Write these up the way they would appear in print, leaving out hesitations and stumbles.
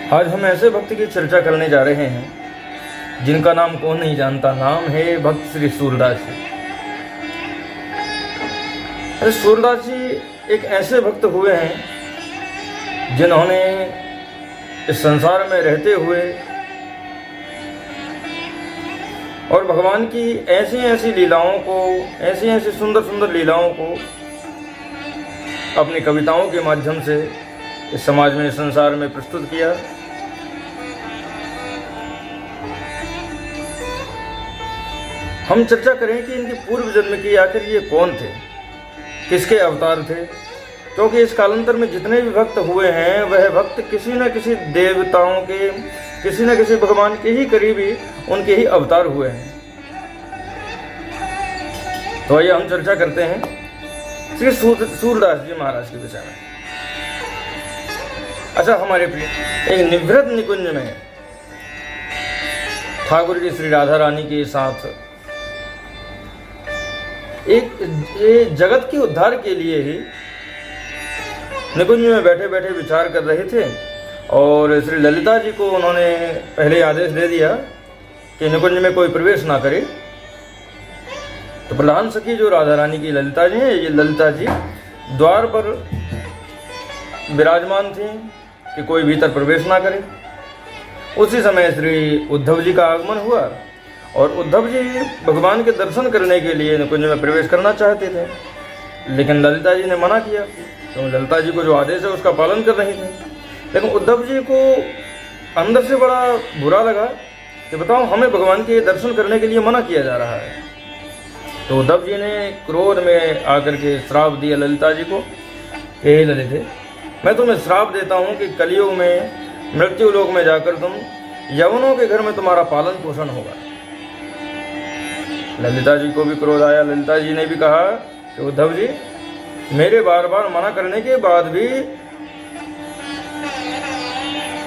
आज हम ऐसे भक्त की चर्चा करने जा रहे हैं जिनका नाम कौन नहीं जानता। नाम है भक्त श्री सूरदास जी। अरे सूरदास जी एक ऐसे भक्त हुए हैं जिन्होंने इस संसार में रहते हुए और भगवान की ऐसी ऐसी लीलाओं को, ऐसी ऐसी सुंदर सुंदर लीलाओं को अपनी कविताओं के माध्यम से इस समाज में, इस संसार में प्रस्तुत किया। हम चर्चा करें कि इनके पूर्व जन्म की आखिर ये कौन थे, किसके अवतार थे, क्योंकि इस कालांतर में जितने भी भक्त हुए हैं वह भक्त किसी न किसी देवताओं के, किसी न किसी भगवान के ही करीबी उनके ही अवतार हुए हैं। तो आइए हम चर्चा करते हैं श्री सूरदास जी महाराज के विषय में। अच्छा, हमारे प्रिय एक निवृत्त निकुंज में ठाकुर जी श्री राधा रानी के साथ एक जगत के उद्धार के लिए ही निकुंज में बैठे बैठे विचार कर रहे थे और श्री ललिता जी को उन्होंने पहले आदेश दे दिया कि निकुंज में कोई प्रवेश ना करे। तो प्रधान सखी जो राधा रानी की ललिता जी हैं, ये ललिता जी द्वार पर विराजमान थी कि कोई भीतर प्रवेश ना करे। उसी समय श्री उद्धव जी का आगमन हुआ और उद्धव जी भगवान के दर्शन करने के लिए निकुंज में प्रवेश करना चाहते थे, लेकिन ललिता जी ने मना किया। तो ललिता जी को जो आदेश है उसका पालन कर रही थी, लेकिन उद्धव जी को अंदर से बड़ा बुरा लगा कि बताओ, हमें भगवान के दर्शन करने के लिए मना किया जा रहा है। तो उद्धव जी ने क्रोध में आकर के श्राप दिया ललिता जी को कि हे ललिते, मैं तुम्हें श्राप देता हूँ कि कलयुग में मृत्यु लोक में जाकर तुम यवनों के घर में तुम्हारा पालन पोषण होगा। ललिता जी को भी क्रोध आया। ललिता जी ने भी कहा कि उद्धव जी, मेरे बार बार मना करने के बाद भी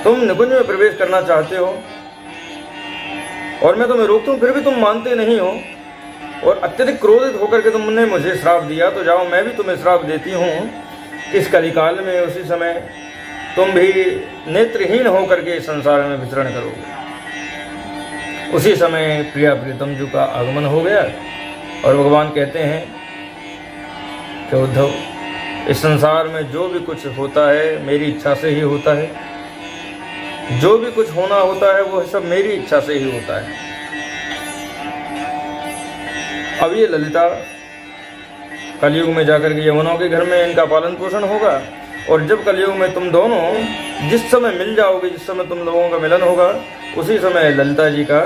तुम निकुंज में प्रवेश करना चाहते हो और मैं तुम्हें रोकता हूं, फिर भी तुम मानते नहीं हो और अत्यधिक क्रोधित होकर के तुमने मुझे श्राप दिया। तो जाओ, मैं भी तुम्हें श्राप देती हूँ कि इस कलिकाल में उसी समय तुम भी नेत्रहीन होकर के संसार में विचरण करोगे। उसी समय प्रिया प्रीतम जी का आगमन हो गया और भगवान कहते हैं कि उद्धव, इस संसार में जो भी कुछ होता है मेरी इच्छा से ही होता है, जो भी कुछ होना होता है वो सब मेरी इच्छा से ही होता है। अब ये ललिता कलयुग में जाकर के यमुनों के घर में इनका पालन पोषण होगा और जब कलयुग में तुम दोनों जिस समय मिल जाओगे, जिस समय तुम लोगों का मिलन होगा, उसी समय ललिता जी का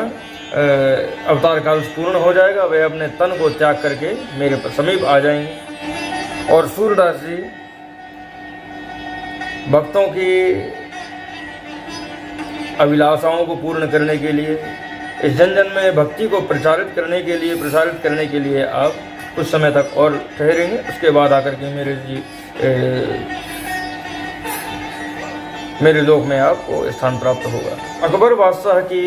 अवतार काल पूर्ण हो जाएगा। वे अपने तन को त्याग करके मेरे समीप आ जाएंगे। और सूरदास जी भक्तों की अभिलाषाओं को पूर्ण करने के लिए, इस जन जन में भक्ति को प्रसारित करने के लिए आप कुछ समय तक और ठहरेंगे। उसके बाद आकर के मेरे लोक में आपको स्थान प्राप्त होगा। अकबर बादशाह की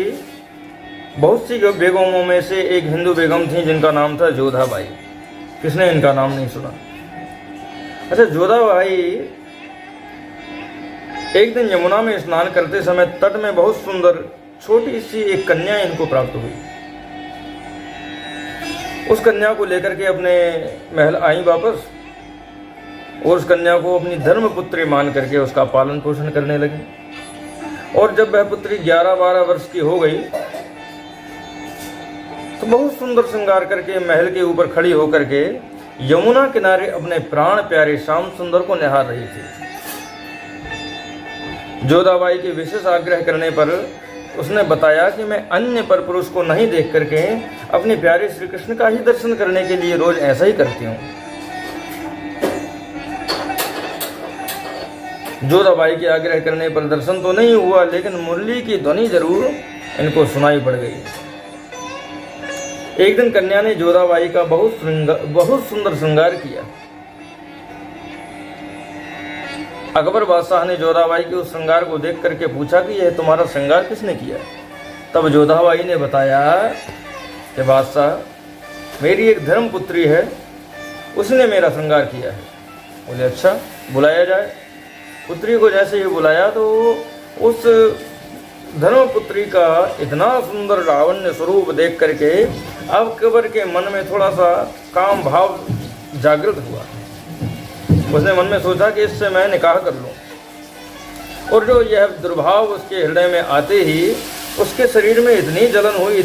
बहुत सी बेगमों में से एक हिंदू बेगम थी जिनका नाम था जोधाबाई। किसने इनका नाम नहीं सुना? अच्छा, जोधाबाई एक दिन यमुना में स्नान करते समय तट में बहुत सुंदर छोटी सी एक कन्या इनको प्राप्त हुई। उस कन्या को लेकर के अपने महल आई वापस और उस कन्या को अपनी धर्म पुत्री मान करके उसका पालन पोषण करने लगे। और जब वह पुत्री 11-12 वर्ष की हो गई तो बहुत सुंदर श्रृंगार करके महल के ऊपर खड़ी होकर के यमुना किनारे अपने प्राण प्यारे श्याम सुंदर को निहार रही थी। जोधाबाई के विशेष आग्रह करने पर उसने बताया कि मैं अन्य पर पुरुष को नहीं देख करके अपने प्यारे श्री कृष्ण का ही दर्शन करने के लिए रोज ऐसा ही करती हूँ। जोधाबाई के आग्रह करने पर दर्शन तो नहीं हुआ, लेकिन मुरली की ध्वनि जरूर इनको सुनाई पड़ गई। एक दिन कन्या ने जोधाबाई का बहुत सुंदर श्रृंगार किया। अकबर बादशाह ने जोधाबाई के उस श्रृंगार को देख करके पूछा कि यह तुम्हारा श्रृंगार किसने किया? तब जोधाबाई ने बताया कि बादशाह, मेरी एक धर्म पुत्री है, उसने मेरा श्रृंगार किया है। बोले अच्छा, बुलाया जाए। पुत्री को जैसे ही बुलाया तो उस धर्मपुत्री का इतना सुंदर लावण्य स्वरूप देख करके अब अकबर के मन में थोड़ा सा काम भाव जागृत हुआ। उसने मन में सोचा कि इससे मैं निकाह कर लूं। और जो यह दुर्भाव उसके हृदय में आते ही उसके शरीर में इतनी जलन हुई,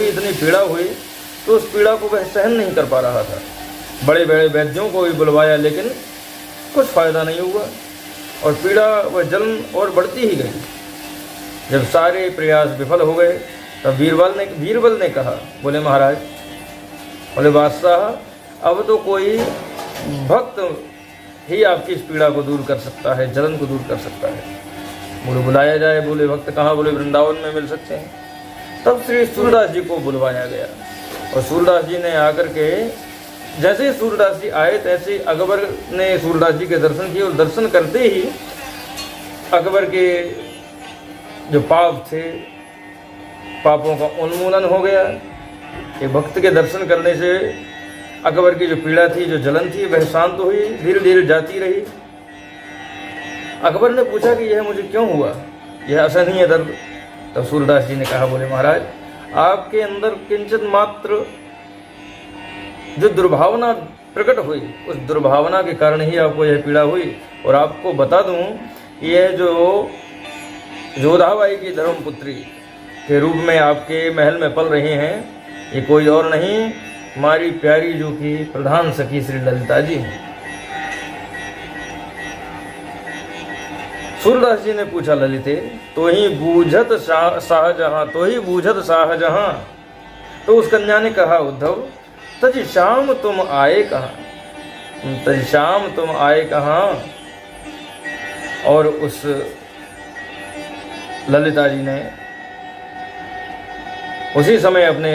इतनी पीड़ा हुई, तो उस पीड़ा को वह सहन नहीं कर पा रहा था। बड़े बड़े वैद्यों को भी बुलवाया, लेकिन कुछ फायदा नहीं हुआ और पीड़ा व जलन और बढ़ती ही गई। जब सारे प्रयास विफल हो गए तब बीरबल ने कहा, बोले महाराज, बोले बादशाह, अब तो कोई भक्त ही आपकी इस पीड़ा को दूर कर सकता है, जलन को दूर कर सकता है। बोले बुलाया जाए। बोले भक्त कहाँ? बोले वृंदावन में मिल सकते हैं। तब श्री सूरदास जी को बुलवाया गया और सूरदास जी ने आकर के, जैसे ही सूरदास जी आए तैसे ही अकबर ने सूरदास जी के दर्शन किए और दर्शन करते ही अकबर के जो पाप थे, पापों का उन्मूलन हो गया। एक भक्त के दर्शन करने से अकबर की जो पीड़ा थी, जो जलन थी, वह शांत हुई, धीरे धीरे जाती रही। अकबर ने पूछा कि यह मुझे क्यों हुआ, यह असहनीय दर्द? तब सूरदास जी ने कहा, बोले महाराज, आपके अंदर किंचित मात्र जो दुर्भावना प्रकट हुई, उस दुर्भावना के कारण ही आपको यह पीड़ा हुई। और आपको बता दूं, यह जो जोधाबाई की धर्मपुत्री के रूप में आपके महल में पल रही हैं, ये कोई और नहीं, हमारी प्यारी जो की प्रधान सखी श्री ललिता जी हैं। सूरदास जी ने पूछा, ललिते, तो ही बूझत शाहजहां, तो ही बूझत शाहजहां। तो उस कन्या ने कहा, उद्धव, तज शाम तुम आए कहाँ, तज शाम तुम आए कहाँ। और उस ललिता जी ने उसी समय अपने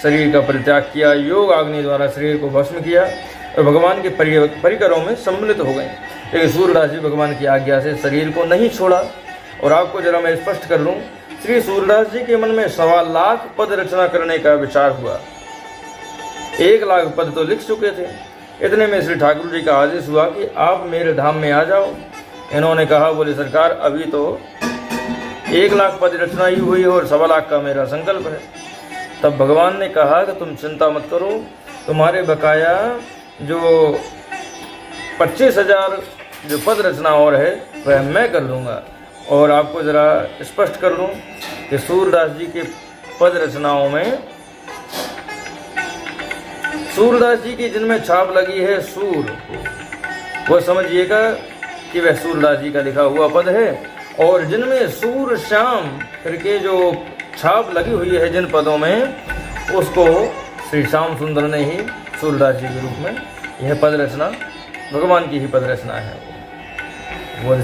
शरीर का परित्याग किया, योग अग्नि द्वारा शरीर को भस्म किया और भगवान के परिकरों में सम्मिलित हो गए। लेकिन सूरदास जी भगवान की आज्ञा से शरीर को नहीं छोड़ा। और आपको जरा मैं स्पष्ट कर लूँ, श्री सूरदास जी के मन में 1.25 लाख पद रचना करने का विचार हुआ। 1 लाख पद तो लिख चुके थे। इतने में श्री ठाकुर जी का आदेश हुआ कि आप मेरे धाम में आ जाओ। इन्होंने कहा, बोले सरकार, अभी तो 1 लाख पद रचना ही हुई और 1.25 लाख का मेरा संकल्प है। तब भगवान ने कहा कि तुम चिंता मत करो, तुम्हारे बकाया जो 25,000 जो पद रचना और है वह मैं कर लूँगा। और आपको ज़रा स्पष्ट कर दूँ कि सूरदास जी के पद रचनाओं में, सूरदास जी की जिनमें छाप लगी है सूर, वह समझिएगा कि वह सूरदास जी का लिखा हुआ पद है। और जिनमें सूर श्याम करके जो छाप लगी हुई है जिन पदों में, उसको श्री श्याम सुंदर ने ही सूरदास जी के रूप में, यह पद रचना भगवान की ही पद रचना है। वो